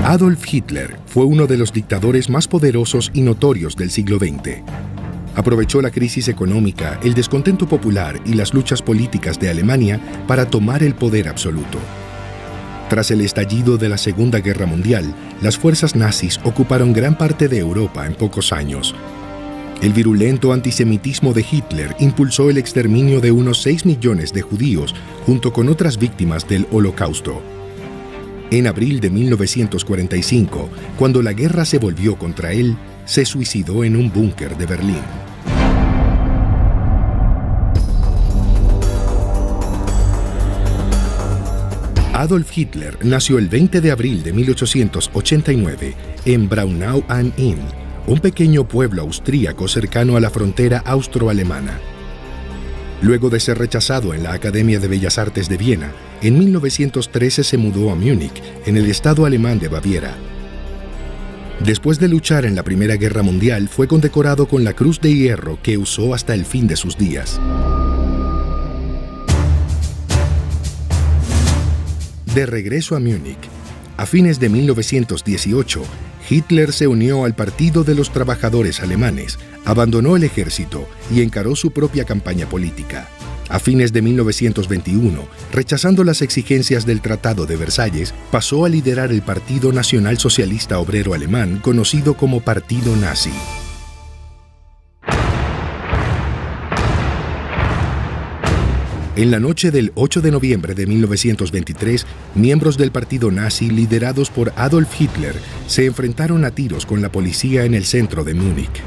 Adolf Hitler fue uno de los dictadores más poderosos y notorios del siglo XX. Aprovechó la crisis económica, el descontento popular y las luchas políticas de Alemania para tomar el poder absoluto. Tras el estallido de la Segunda Guerra Mundial, las fuerzas nazis ocuparon gran parte de Europa en pocos años. El virulento antisemitismo de Hitler impulsó el exterminio de unos 6 millones de judíos junto con otras víctimas del Holocausto. En abril de 1945, cuando la guerra se volvió contra él, se suicidó en un búnker de Berlín. Adolf Hitler nació el 20 de abril de 1889 en Braunau am Inn, un pequeño pueblo austríaco cercano a la frontera austro-alemana. Luego de ser rechazado en la Academia de Bellas Artes de Viena, en 1913 se mudó a Múnich, en el estado alemán de Baviera. Después de luchar en la Primera Guerra Mundial, fue condecorado con la Cruz de Hierro que usó hasta el fin de sus días. De regreso a Múnich, a fines de 1918, Hitler se unió al Partido de los Trabajadores Alemanes, abandonó el ejército y encaró su propia campaña política. A fines de 1921, rechazando las exigencias del Tratado de Versalles, pasó a liderar el Partido Nacional Socialista Obrero Alemán, conocido como Partido Nazi. En la noche del 8 de noviembre de 1923, miembros del partido nazi liderados por Adolf Hitler se enfrentaron a tiros con la policía en el centro de Múnich.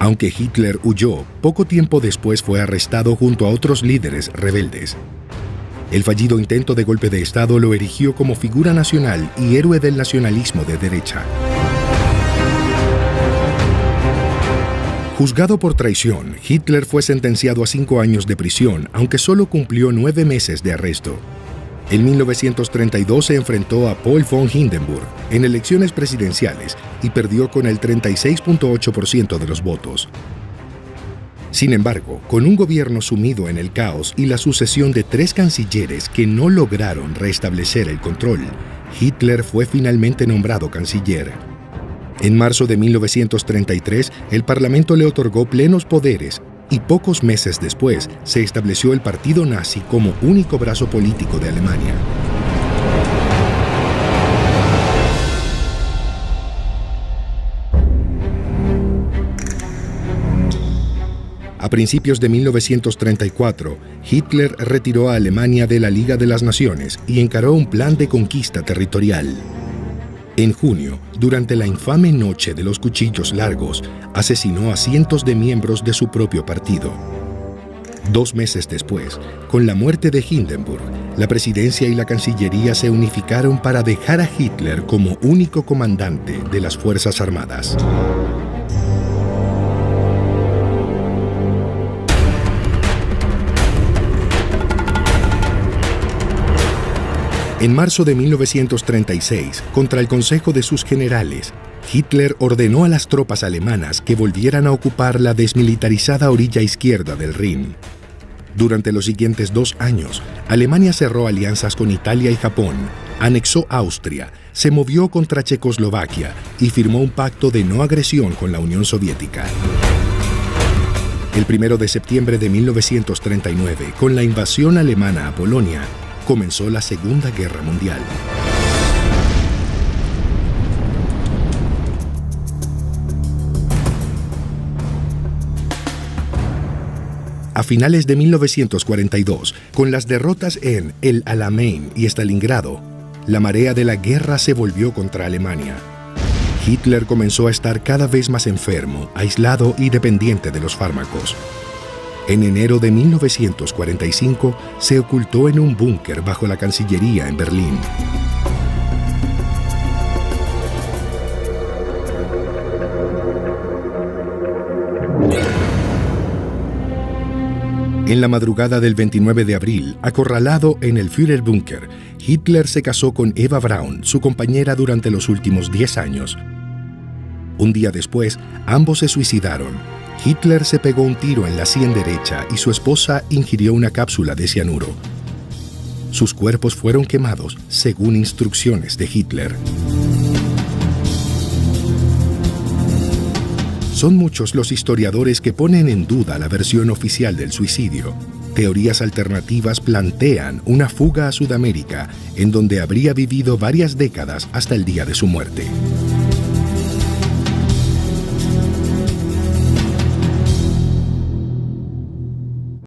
Aunque Hitler huyó, poco tiempo después fue arrestado junto a otros líderes rebeldes. El fallido intento de golpe de Estado lo erigió como figura nacional y héroe del nacionalismo de derecha. Juzgado por traición, Hitler fue sentenciado a 5 años de prisión, aunque solo cumplió 9 meses de arresto. En 1932 se enfrentó a Paul von Hindenburg en elecciones presidenciales y perdió con el 36.8% de los votos. Sin embargo, con un gobierno sumido en el caos y la sucesión de 3 cancilleres que no lograron restablecer el control, Hitler fue finalmente nombrado canciller. En marzo de 1933, el Parlamento le otorgó plenos poderes y pocos meses después se estableció el Partido Nazi como único brazo político de Alemania. A principios de 1934, Hitler retiró a Alemania de la Liga de las Naciones y encaró un plan de conquista territorial. En junio, durante la infame Noche de los Cuchillos Largos, asesinó a cientos de miembros de su propio partido. 2 meses después, con la muerte de Hindenburg, la presidencia y la cancillería se unificaron para dejar a Hitler como único comandante de las Fuerzas Armadas. En marzo de 1936, contra el consejo de sus generales, Hitler ordenó a las tropas alemanas que volvieran a ocupar la desmilitarizada orilla izquierda del Rin. Durante los siguientes 2 años, Alemania cerró alianzas con Italia y Japón, anexó Austria, se movió contra Checoslovaquia y firmó un pacto de no agresión con la Unión Soviética. El 1 de septiembre de 1939, con la invasión alemana a Polonia, comenzó la Segunda Guerra Mundial. A finales de 1942, con las derrotas en el Alamein y Stalingrado, la marea de la guerra se volvió contra Alemania. Hitler comenzó a estar cada vez más enfermo, aislado y dependiente de los fármacos. En enero de 1945 se ocultó en un búnker bajo la Cancillería en Berlín. En la madrugada del 29 de abril, acorralado en el Führerbunker, Hitler se casó con Eva Braun, su compañera durante los últimos 10 años. Un día después, ambos se suicidaron. Hitler se pegó un tiro en la sien derecha y su esposa ingirió una cápsula de cianuro. Sus cuerpos fueron quemados según instrucciones de Hitler. Son muchos los historiadores que ponen en duda la versión oficial del suicidio. Teorías alternativas plantean una fuga a Sudamérica, en donde habría vivido varias décadas hasta el día de su muerte.